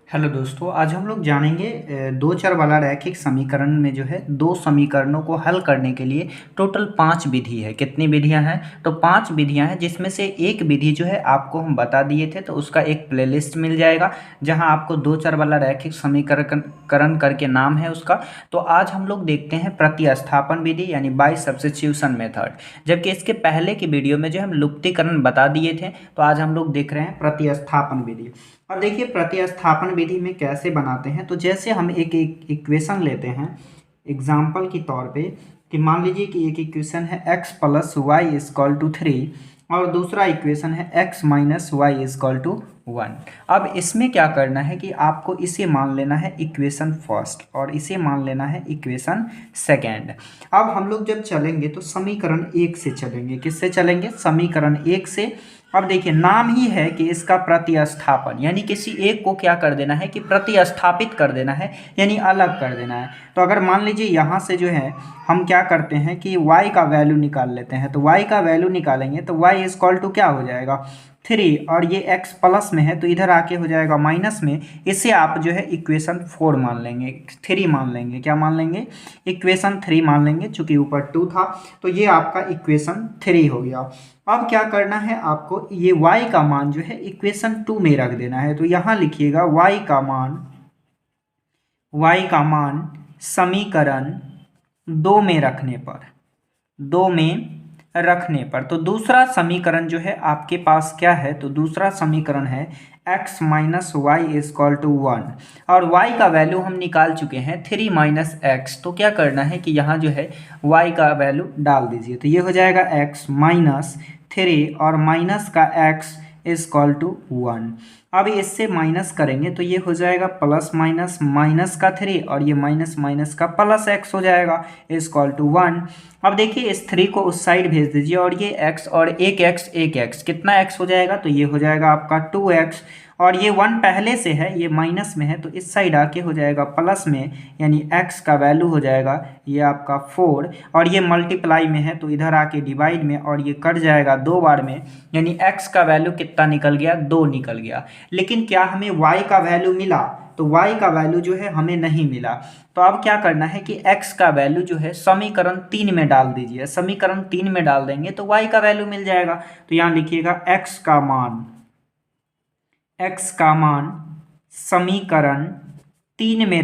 Hello दोस्तों, आज हम लोग जानेंगे दो चर वाला रैखिक समीकरण में जो है दो समीकरणों को हल करने के लिए टोटल 5 विधि है। कितनी विधियां हैं? तो 5 विधियां हैं, जिसमें से एक विधि जो है आपको हम बता दिए थे, तो उसका एक प्लेलिस्ट मिल जाएगा जहां आपको दो चर वाला रैखिक समीकरण करके नाम है उसका। तो आज हम लोग देखते हैं प्रतिस्थापन विधि यानी बाय सब्स्टिट्यूशन मेथड, जबकि इसके पहले की वीडियो में जो हम लुप्तीकरण बता दिए थे। तो आज हम लोग देख रहे हैं प्रतिस्थापन विधि। अब देखिए प्रतिस्थापन विधि में कैसे बनाते हैं। तो जैसे हम एक इक्वेशन लेते हैं एग्जाम्पल के तौर पे, कि मान लीजिए कि एक इक्वेशन है x प्लस वाई इजकॉल टू 3 और दूसरा इक्वेशन है x माइनस वाई इजकॉल टू 1। अब इसमें क्या करना है कि आपको इसे मान लेना है इक्वेशन फर्स्ट और इसे मान लेना है इक्वेशन सेकेंड। अब हम लोग जब चलेंगे तो समीकरण 1 से चलेंगे। किससे चलेंगे? समीकरण 1 से। अब देखिए नाम ही है कि इसका प्रतिस्थापन, यानी किसी एक को क्या कर देना है कि प्रतिस्थापित कर देना है, यानी अलग कर देना है। तो अगर मान लीजिए यहाँ से जो है हम क्या करते हैं कि y का वैल्यू निकाल लेते हैं। तो y का वैल्यू निकालेंगे तो y इजक्वल टू क्या हो जाएगा? 3, और ये x प्लस में है तो इधर आके हो जाएगा माइनस में। इसे आप जो है इक्वेशन 4 मान लेंगे, 3 मान लेंगे। क्या मान लेंगे? इक्वेशन 3 मान लेंगे, चूंकि ऊपर 2 था तो ये आपका इक्वेशन 3 हो गया। अब क्या करना है आपको, ये y का मान जो है इक्वेशन 2 में रख देना है। तो यहाँ लिखिएगा y का मान समीकरण 2 में रखने पर तो दूसरा समीकरण जो है आपके पास क्या है? तो दूसरा समीकरण है x माइनस वाई इजक्वल टू 1 और y का वैल्यू हम निकाल चुके हैं 3 माइनस एक्स। तो क्या करना है कि यहाँ जो है y का वैल्यू डाल दीजिए। तो ये हो जाएगा x माइनस 3 और माइनस का x इजक्वल टू 1। अब इससे माइनस करेंगे तो ये हो जाएगा प्लस माइनस माइनस का 3 और ये माइनस माइनस का प्लस x हो जाएगा इजक्वल टू 1। अब देखिए इस 3 को उस साइड भेज दीजिए और ये x और एक x कितना x हो जाएगा? तो ये हो जाएगा आपका 2x और ये 1 पहले से है, ये माइनस में है तो इस साइड आके हो जाएगा प्लस में, यानी x का वैल्यू हो जाएगा ये आपका 4 और ये मल्टीप्लाई में है तो इधर आके डिवाइड में और ये कट जाएगा 2 बार में, यानी x का वैल्यू कितना निकल गया? 2 निकल गया। लेकिन क्या हमें y का वैल्यू मिला? तो y का वैल्यू जो है हमें नहीं मिला। तो अब क्या करना है कि x का वैल्यू जो है समीकरण 3 में डाल दीजिए। समीकरण 3 में डाल देंगे तो y का वैल्यू मिल जाएगा। तो यहाँ लिखिएगा x का मान समीकरण 3 में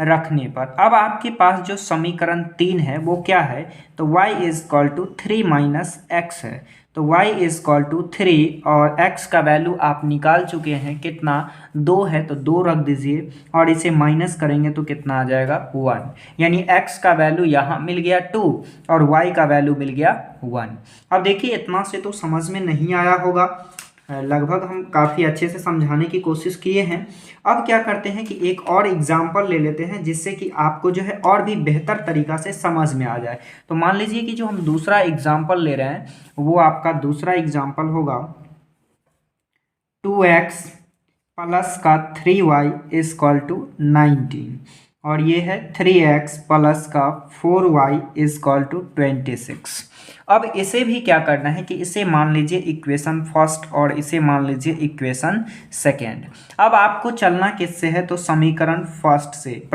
रखने पर अब आपके पास जो समीकरण 3 है वो क्या है? तो y equal to 3 minus x है। तो y इजक्वल टू 3 और x का वैल्यू आप निकाल चुके हैं, कितना? 2 है तो 2 रख दीजिए और इसे माइनस करेंगे तो कितना आ जाएगा? 1, यानी x का वैल्यू यहाँ मिल गया 2 और y का वैल्यू मिल गया 1। अब देखिए इतना से तो समझ में नहीं आया होगा, लगभग हम काफ़ी अच्छे से समझाने की कोशिश किए हैं। अब क्या करते हैं कि एक और एग्जाम्पल ले लेते हैं जिससे कि आपको जो है और भी बेहतर तरीका से समझ में आ जाए। तो मान लीजिए कि जो हम दूसरा एग्जाम्पल ले रहे हैं वो आपका दूसरा एग्जाम्पल होगा 2x प्लस का 3y इजक्वल टू 19 और ये है 3x प्लस का 4y इजक्वल टू 26। अब इसे भी क्या करना है कि इसे मान लीजिए इक्वेशन फर्स्ट और इसे मान लीजिए इक्वेशन सेकेंड। अब आपको चलना किससे है? तो समीकरण फर्स्ट से।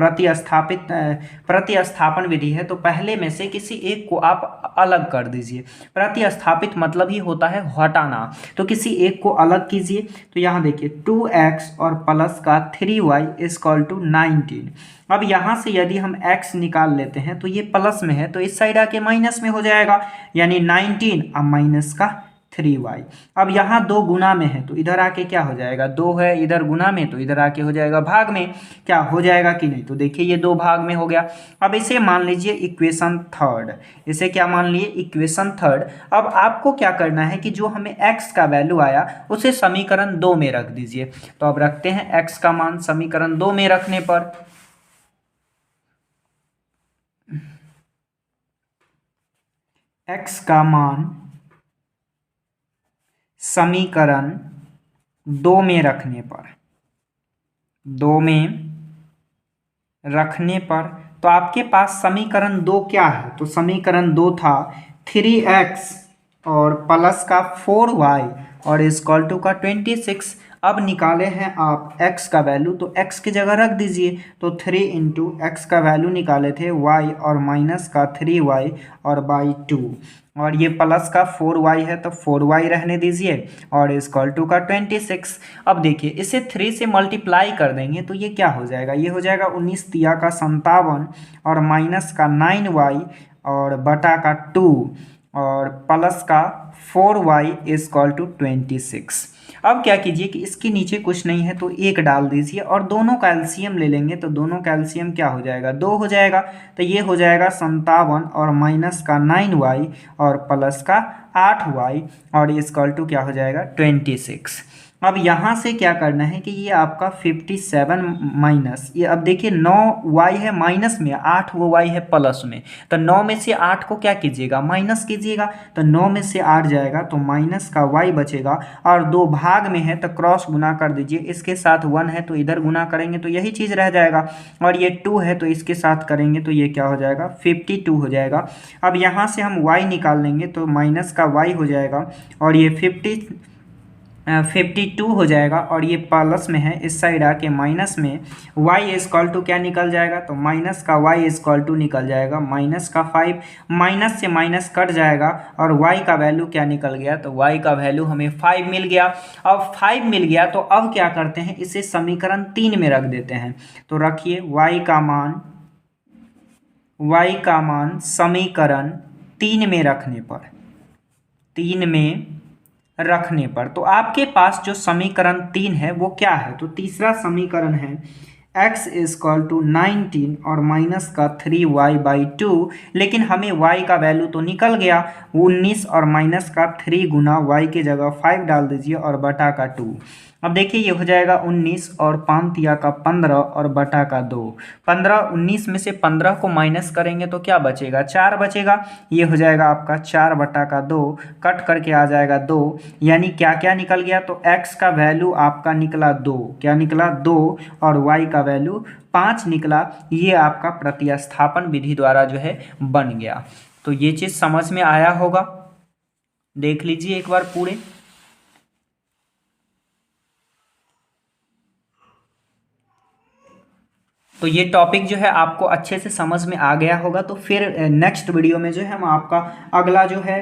प्रतिस्थापन विधि है तो पहले में से किसी एक को आप अलग कर दीजिए। प्रतिस्थापित मतलब ही होता है हटाना, तो किसी एक को अलग कीजिए। तो यहाँ देखिए 2x और प्लस का 3y इजक्वल टू 19। अब यहाँ से यदि हम x निकाल लेते हैं तो ये प्लस में है तो इस साइड आके माइनस में हो जाएगा, यानी 19 अब माइनस का 3y। अब यहाँ 2 गुना में है तो इधर आके क्या हो जाएगा? 2 है इधर गुना में तो इधर आके हो जाएगा भाग में। क्या हो जाएगा कि नहीं? तो देखिए ये 2 भाग में हो गया। अब इसे मान लीजिए इक्वेशन थर्ड। इसे क्या मान लिए? Equation third. अब आपको क्या करना है कि जो हमें x का वैल्यू आया उसे समीकरण 2 में रख दीजिए। तो अब रखते हैं x का मान समीकरण 2 में रखने पर x का मान समीकरण 2 में रखने पर तो आपके पास समीकरण 2 क्या है? तो समीकरण 2 था 3x और प्लस का 4y और इजक्वल टू का 26। अब निकाले हैं आप x का वैल्यू, तो x की जगह रख दीजिए। तो 3 इंटू एक्स का वैल्यू निकाले थे y और माइनस का 3y और बाई 2, और ये प्लस का 4y है तो 4y रहने दीजिए और इक्वल टू का 26। अब देखिए इसे 3 से मल्टीप्लाई कर देंगे तो ये क्या हो जाएगा, ये हो जाएगा 19 तिया का 57 और माइनस का 9y और बटा का 2 और प्लस का 4y इक्वल टू 26। अब क्या कीजिए कि इसके नीचे कुछ नहीं है तो 1 डाल दीजिए और दोनों का एलसीएम ले लेंगे, तो दोनों का एलसीएम क्या हो जाएगा, 2 हो जाएगा। तो ये हो जाएगा 57 और माइनस का 9y और प्लस का 8y और इक्वल टू क्या हो जाएगा 26। अब यहाँ से क्या करना है कि ये आपका 57 माइनस, ये अब देखिए 9y है माइनस में, 8 वो y है प्लस में, तो 9 में से 8 को क्या कीजिएगा माइनस कीजिएगा, तो 9 में से 8 जाएगा तो माइनस का y बचेगा और 2 भाग में है तो क्रॉस गुना कर दीजिए, इसके साथ 1 है तो इधर गुना करेंगे तो यही चीज़ रह जाएगा, और ये 2 है तो इसके साथ करेंगे तो ये क्या हो जाएगा 52 हो जाएगा। अब यहाँ से हम y निकाल लेंगे तो माइनस का y हो जाएगा और ये 52 हो जाएगा और ये प्लस में है, इस साइड आके माइनस में y इक्वल टू क्या निकल जाएगा, तो माइनस का y इक्वल टू निकल जाएगा माइनस का 5, माइनस से माइनस कट जाएगा और y का वैल्यू क्या निकल गया, तो y का वैल्यू हमें 5 मिल गया। अब 5 मिल गया तो अब क्या करते हैं, इसे समीकरण 3 में रख देते हैं। तो रखिए y का मान समीकरण 3 में रखने पर तो आपके पास जो समीकरण 3 है वो क्या है, तो तीसरा समीकरण है x इक्वल टू 19 और माइनस का 3y बाई 2, लेकिन हमें y का वैल्यू तो निकल गया 19 और माइनस का 3 गुना y की जगह 5 डाल दीजिए और बटा का 2। अब देखिए ये हो जाएगा 19 और 5 तिया का 15 और बटा का 2। 15 19 में से 15 को माइनस करेंगे तो क्या बचेगा, 4 बचेगा। ये हो जाएगा आपका 4 बटा का 2, कट करके आ जाएगा 2, यानी क्या क्या निकल गया, तो x का वैल्यू आपका निकला 2, क्या निकला 2 और y का वैल्यू 5 निकला। ये आपका प्रतिस्थापन विधि द्वारा जो है बन गया। तो ये चीज़ समझ में आया होगा, देख लीजिए एक बार पूरे। तो ये टॉपिक जो है आपको अच्छे से समझ में आ गया होगा। तो फिर नेक्स्ट वीडियो में जो है हम आपका अगला जो है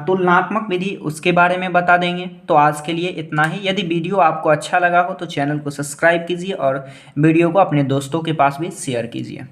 तुलनात्मक विधि उसके बारे में बता देंगे। तो आज के लिए इतना ही। यदि वीडियो आपको अच्छा लगा हो तो चैनल को सब्सक्राइब कीजिए और वीडियो को अपने दोस्तों के पास भी शेयर कीजिए।